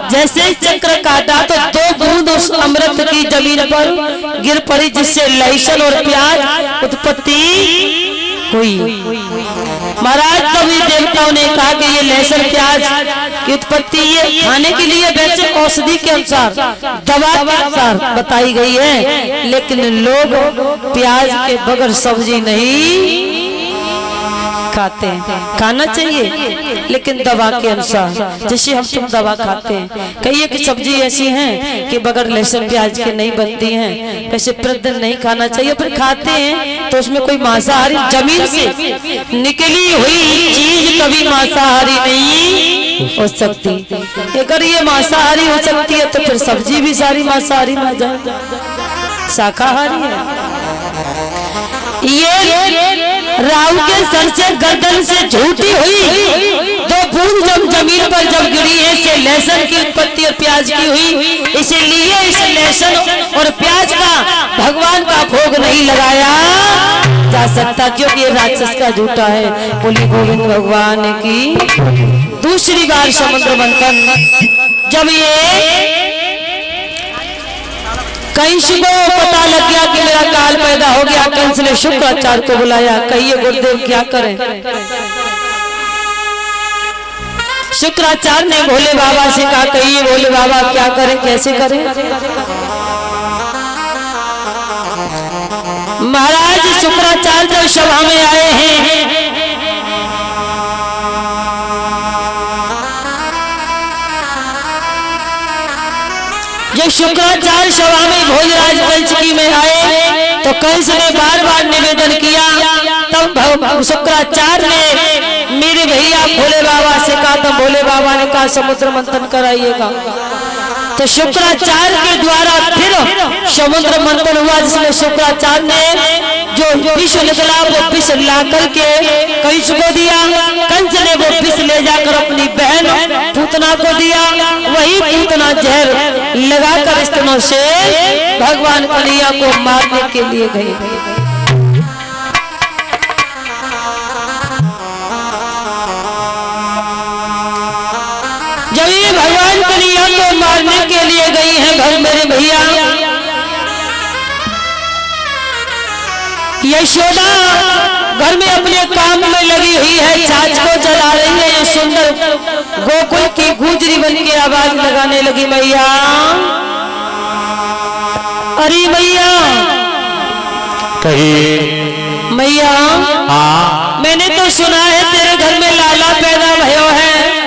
जैसे चक्र काटा तो 2 बूंद उस अमृत की जमीन पर गिर पड़ी, जिससे लहसुन और प्याज उत्पत्ति हुई। महाराज कवि देवताओं ने कहा कि ये लहसुन प्याज की उत्पत्ति ये खाने के लिए वैसे औषधि के अनुसार, दवा के अनुसार बताई गई है, लेकिन लोग प्याज के बगैर सब्जी नहीं खाते हैं। खाना चाहिए लेकिन दवा के अनुसार, जैसे हम तुम दवा खाते हैं। कई एक सब्जी ऐसी हैं कि बगैर लहसुन प्याज के नहीं बनती हैं, वैसे प्रतिदिन नहीं खाना चाहिए, फिर खाते हैं तो उसमें कोई मांसाहारी जमीन से निकली हुई चीज कभी मांसाहारी नहीं हो सकती। अगर ये मांसाहारी हो सकती है तो फिर सब्जी भी सारी मांसाहारी में जाए, शाकाहारी है। ये राहु के सर से गर्दन से झूठी हुई 2 बूंद जब जमीन पर जब गिरी है, से लहसुन की उत्पत्ति और प्याज की हुई। इसीलिए इस लहसुन और प्याज का भगवान का भोग नहीं लगाया जा सकता, क्योंकि ये राक्षस का झूठा है। बोली गोविंद भगवान की। दूसरी बार समुद्र मंथन जब ये कंस को पता लग गया कि मेरा काल पैदा हो गया, कंस ने शुक्राचार्य को बुलाया। कहिए गुरुदेव क्या करें? शुक्राचार्य ने भोले बाबा से कहा, कहिए भोले बाबा क्या करें, कैसे करें? महाराज शुक्राचार्य जब सभा में आए हैं, जब शुक्राचार्य सभा में भोजराज पंचकी में आए तो कंस ने बार बार निवेदन किया। तब शुक्राचार्य ने मेरे भैया भोले बाबा से कहा, तब भोले बाबा ने कहा समुद्र मंथन कराइएगा। तो शुक्राचार्य के द्वारा फिर समुद्र मंथन हुआ, जिसमें शुक्राचार्य ने जो विष निकला वो विष ला करके कंस को दिया। कंस ने वो विष ले जाकर अपनी बहन पूतना को दिया। वही पूतना जहर लगाकर स्तनों से भगवान कन्हैया को मारने के लिए गई। जब ये भगवान कन्हैया को मारने के लिए गई है घर मेरे भैया, यशोदा घर में अपने काम में लगी हुई है, छाछ को जला रही है। ये सुंदर गोकुल की गुजरी बन के आवाज लगाने लगी, मैया अरे मैया कही मैया, हाँ मैंने तो सुना है तेरे घर में लाला पैदा भयो है।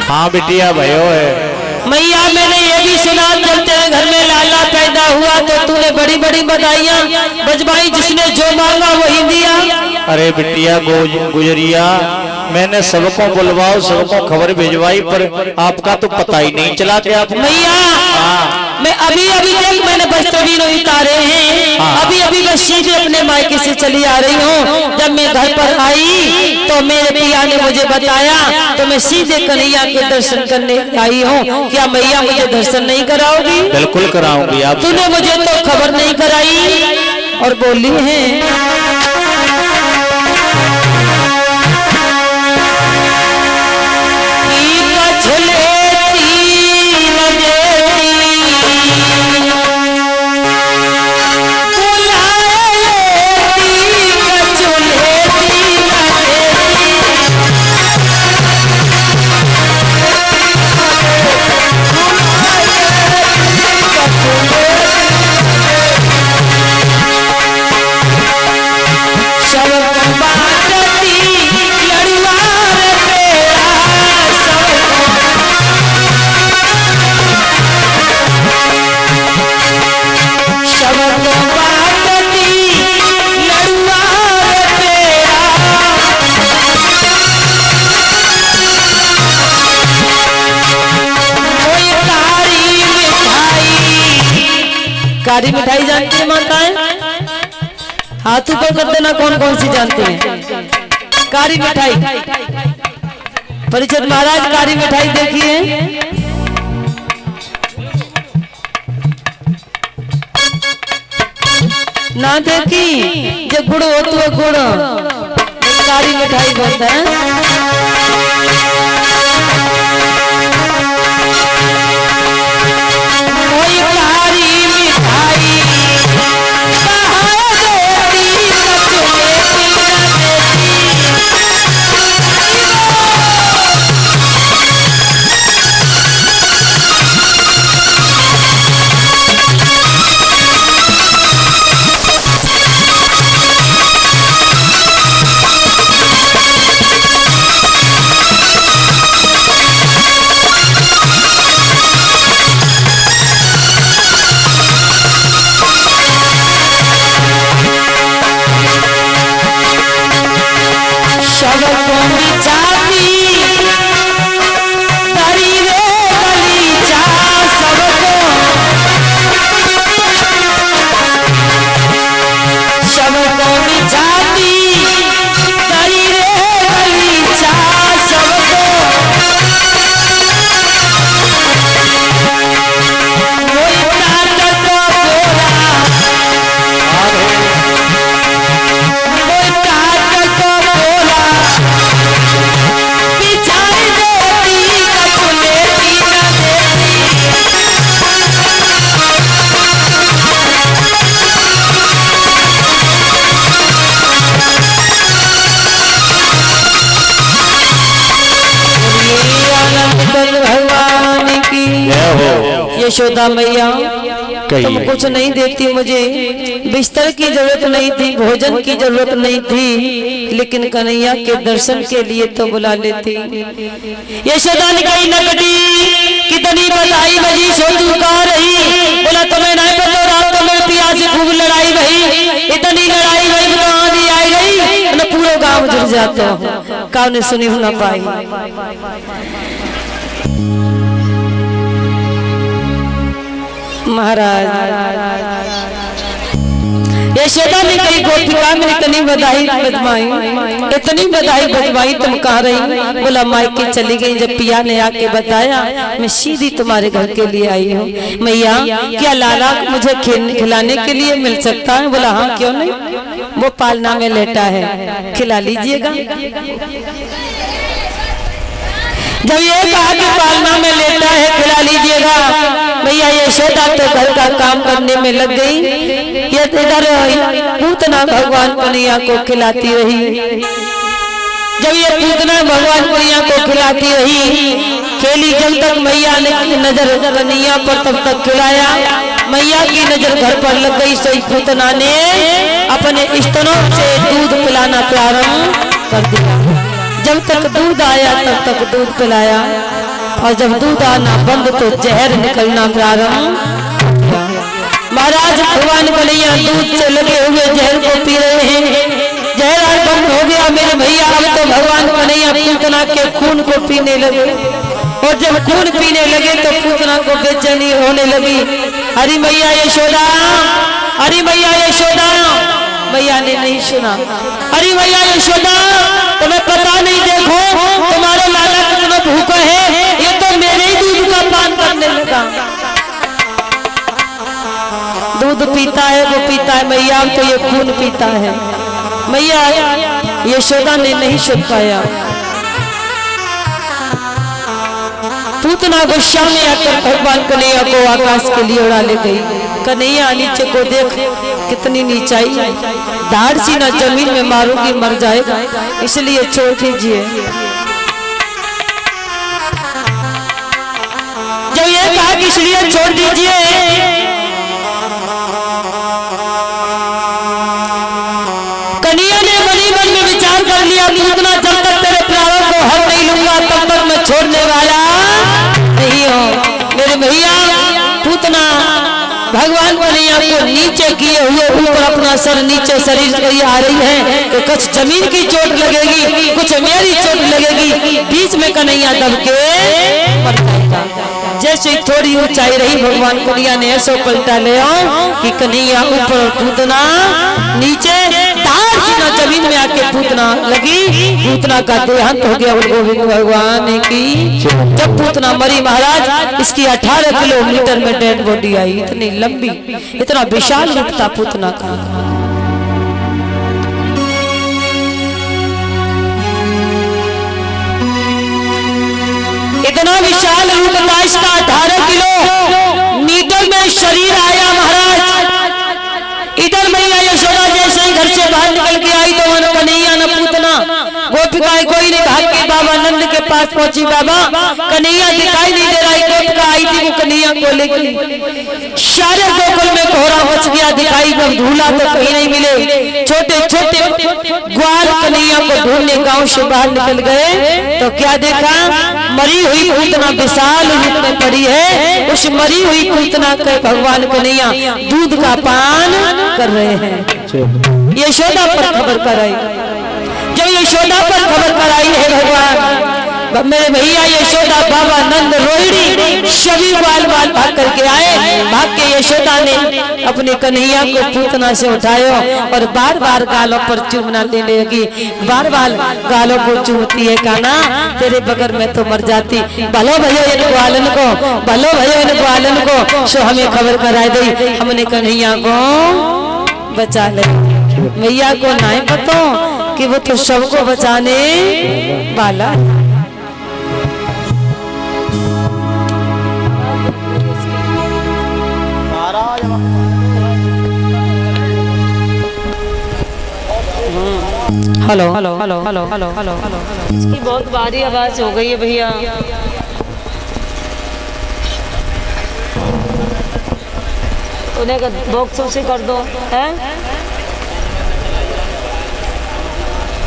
हाँ बिटिया भयो है। मैया मैंने ये भी सुना जब तेरे घर में लाला पैदा हुआ तो तूने बड़ी बड़ी बधाइयाँ बजवाई, जिसने जो मांगा वही दिया। अरे बिटिया गुजरिया, मैंने सबको बुलवाओ, सबको खबर भिजवाई, पर आपका तो पता ही नहीं चला कि आप। मैया मैं अभी देख मैंने वस्त्र भी नहीं उतारे हैं, अभी मैं सीधे अपने मायके से चली आ रही हूँ। जब मैं घर पर आई तो मेरे पिया ने मुझे बताया, तो मैं सीधे कन्हैया के दर्शन करने आई हूँ। क्या मैया मुझे दर्शन नहीं कराओगी? बिल्कुल कराऊंगी। आप तूने मुझे तो खबर नहीं कराई और बोली है कारी मिठाई जानती है माताएं? हाथ ऊपर कर देना कौन कौन सी जानती हैं? कारी मिठाई परिषद महाराज कारी मिठाई देखिए। ना देखी जो गुड़ हो तो गुड़ कारी मिठाई बोलते हैं। यशोदा मैया तुम कुछ नहीं देती, मुझे बिस्तर की जरूरत नहीं थी, भोजन की जरूरत नहीं थी, लेकिन कन्हैया के दर्शन के लिए तो बुला लेती। यशोदा ने कही नकटी कितनी बधाई बजी सो तू कहा रही, बोला तुम्हें नहीं पता रात तो मेरे पिया से खूब लड़ाई भई, इतनी लड़ाई भई तो आंधी आई गई न पूरा गांव जुड़ जाता, काव ने सुनी ना पाई। महाराज यशोदा ने कही गोपिका में इतनी बधाई बजवाई, इतनी बधाई बजवाई तुम कहाँ रही, बोला मायके चली गई। जब पिया ने आके बताया मैं सीधी तुम्हारे घर के लिए आई हूँ। मैया क्या लाला मुझे खिलाने के लिए मिल सकता है? बोला हाँ क्यों नहीं, वो पालना में लेटा है, खिला लीजिएगा। जब ये कहा कि पालना में लेटा है खिला लीजिएगा, भैया यशोदा तो घर का काम करने में लग गई, ये इधर पूतना भगवान कन्हैया को खिलाती रही। जब ये पूतना भगवान कन्हैया को खिलाती रही खेली, जब तक मैया ने नजर कन्हैया पर तब तक खिलाया, मैया की नजर घर पर लग गई। सो पूतना ने अपने स्तनों से दूध पिलाना प्रारंभ कर दिया। जब तक दूध आया तब तक दूध पिलाया, और जब दूध आना बंद तो जहर निकलना प्रारंभ। महाराज भगवान कन्हैया दूध से लगे हुए जहर को पी रहे हैं, जहर बंद हो गया मेरे भैया। अब तो भगवान कन्हैया पूतना के खून को पीने लगे, और जब खून पीने लगे तो पूतना को बेचैनी होने लगी। अरे मैया यशोदा, अरे मैया यशोदा। मैया ने नहीं सुना। अरे मैया यशोदा तुम्हें पता नहीं, देखो तुम्हारा लाला कितना भूखा है, ये तो मेरे ही दूध का पान करने लगा। दूध पीता है वो पीता है, मैया तो ये खून पीता है। मैया यशोदा ने नहीं सुन पाया। पूतना गुस्सा में आकर भगवान कन्हैया को आकाश के लिए उड़ा ले गई। कन्हैया नीचे को देख कितनी नीचाई, धाड़ सी ना जमीन में मारूंगी मर जाएगा, इसलिए छोड़ दीजिए। जब ये कहा कि इसलिए छोड़ दीजिए, कन्हैया ने मनी मन में विचार कर लिया, पूतना जब तक तेरे प्राणों को हर नहीं लूंगा तब तक मैं छोड़ने वाला नहीं हूँ। मेरे भैया पूतना भगवान कन्हैया को नीचे किए हुए ऊपर अपना सर नीचे शरीर करी आ रही है, तो कुछ जमीन की चोट लगेगी, कुछ मेरी चोट लगेगी, बीच में कन्हैया दब के मर जाएगा। जैसे थोड़ी ऊंचाई रही भगवान कन्हैया ने ऐसा पलटा ले कि कन्हैया ऊपर पूतना नीचे, जमीन में आके पूतना लगी, पूतना का देहांत हो गया। गोविंद भगवान की जब पूतना मरी महाराज, इसकी 18 किलोमीटर में डेड बॉडी आई। इतनी लंबी, इतना विशाल रूप था पूतना का। इतना विशाल रूप था इसका, 18 किलोमीटर में शरीर आया महाराज। इधर मैया यशोदा जैसे ही घर से बाहर निकल के आई तो कन्हैया न पूतना गोपिकाएं कोई नहीं भाग के बाबा नंद के पास पहुंची। बाबा कन्हैया दिखाई नहीं दे रहा है। गोपिका आई थी वो कन्हैया को लेकर, सारे गोकुल में कोहरा मच गया, दिखाई जब ढूंढा तो कहीं नहीं मिले। छोटे छोटे ग्वाल कन्हैया को ढूंढने गांव से बाहर निकल गए तो क्या देखा, मरी हुई पूतना विशाल रूप में पड़ी है। उस मरी हुई पूतना के भगवान कन्हैया दूध का पान कर रहे हैं। यशोदा पर खबर कराई। जब यशोदा पर खबर कराई है भगवान मेरे भैया यशोदा बाबा नंद रोहिणी सभी बाल बाल भाग करके आए। भाग के यशोदा ने अपने कन्हैया को पूतना से उठाया और बार बार गालों पर चूमना देने लगी। बार बार गालों को चूमती है, काना तेरे बगैर में तो मर जाती। भलो भयो इन ग्वालन को, भलो भयो इन ग्वालन को, सो हमें खबर कराई दी, हमने कन्हैया को बचा ले। मैया को नहीं पता कि वो तो सबको बचाने वाला। Hello hello hello hello hello hello hello, इसकी बहुत भारी आवाज हो गई है भैया। उन्हें बॉक्सों से कर दो हैं,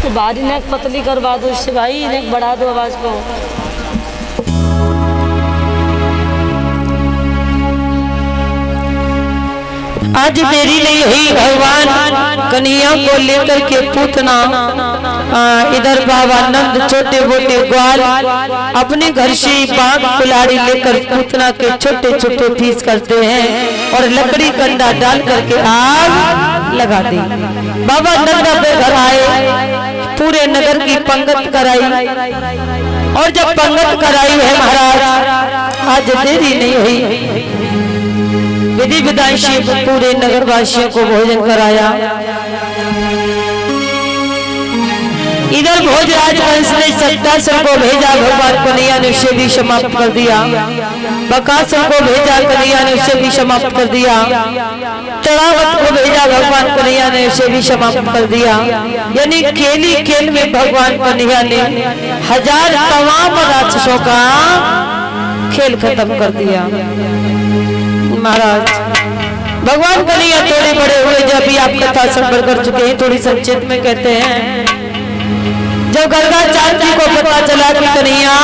तो बारी नेक पतली करवा दो इससे भाई, नेक बढ़ा दो आवाज को। आज देरी नहीं हुई, भगवान कन्हैया को लेकर के पूतना इधर बाबा नंद छोटे मोटे ग्वाल अपने घर से बाग कुल्हाड़ी लेकर पूतना के छोटे छोटे पीस करते हैं और लकड़ी कंडा डाल करके आग लगा दी। बाबा नंद अपने घर आए, पूरे नगर की पंगत कराई, और जब पंगत कराई है महाराज, आज देरी नहीं हुई, विधि विधान से पूरे नगरवासियों को भोजन कराया। इधर भोजराज वंश ने सत्तासुर को भेजा, भगवान कन्हैया ने उसे भी समाप्त कर दिया। बकासुर को भेजा, कन्हैया ने उसे भी समाप्त कर दिया। तड़ावत को भेजा, भगवान कन्हैया ने उसे भी समाप्त कर दिया। यानी खेली खेल में भगवान कन्हैया ने 1000 तमाम राक्षसों का खेल खत्म कर दिया। महाराज भगवान कन्हैया थोड़े बड़े हुए, जब भी आप कथा संभल कर चुके हैं, थोड़ी संक्षेप में कहते हैं, जब गर्गाचार्य जी को पता चला कि कन्हैया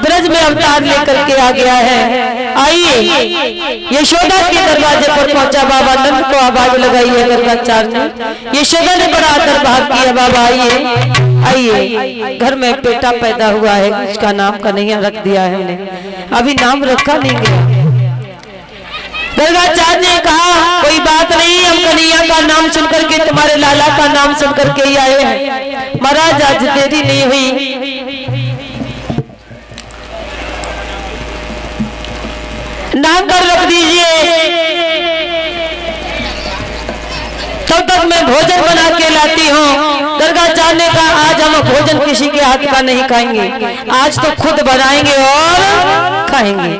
ब्रज में अवतार लेकर के आ गया है, आइए, यशोदा के दरवाजे पर पहुंचा। बाबा नंद को आवाज लगाई है गर्गाचार्य ने, यशोदा ने बड़ा आदर भाव किया, बाबा आइए आइए, घर में बेटा पैदा हुआ है, उसका नाम कन्हैया रख दिया है हमने, अभी नाम रखा नहीं गया। गर्गाचार्य ने कहा कोई बात नहीं, हम कन्हैया का नाम सुनकर के तुम्हारे लाला का नाम सुनकर के ही आए हैं। महाराज आज देरी नहीं हुई, नाम कर रख दीजिए, तब तक मैं भोजन बना के लाती हूँ। गर्गाचार्य ने कहा आज हम भोजन किसी के हाथ का नहीं खाएंगे, आज तो खुद बनाएंगे और खाएंगे।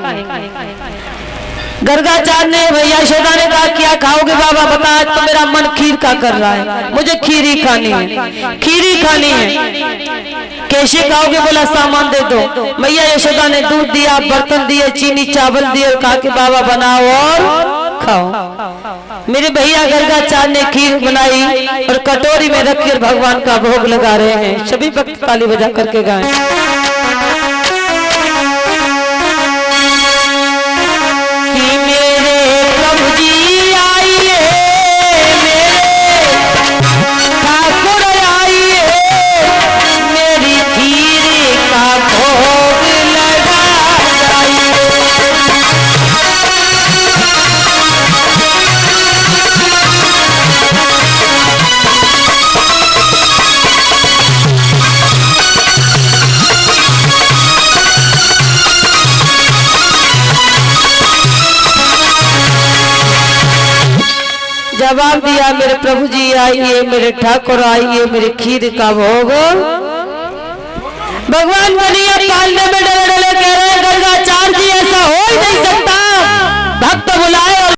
गर्गाचार्य ने भैया यशोदा ने कहा क्या खाओगे बाबा, बता, तो मेरा मन खीर का कर रहा है, मुझे खीर ही खानी है, खीर ही खानी है। कैसे खाओगे, बोला सामान दे दो। भैया यशोदा ने दूध दिया, बर्तन दिए, चीनी चावल दिए, कहा कि बाबा बनाओ और खाओ। मेरे भैया गर्गाचार्य ने खीर बनाई और कटोरी में रखकर भगवान का भोग लगा रहे हैं। सभी भक्त ताली बजा करके गाएं। जवाब दिया मेरे प्रभु जी आइए, मेरे ठाकुर आइए, मेरे खीर का भोग। भगवान कन्हैया पालने में डरे डरे कह रहे हैं गर्गाचार्य जी ऐसा हो ही नहीं सकता, भक्त बुलाए और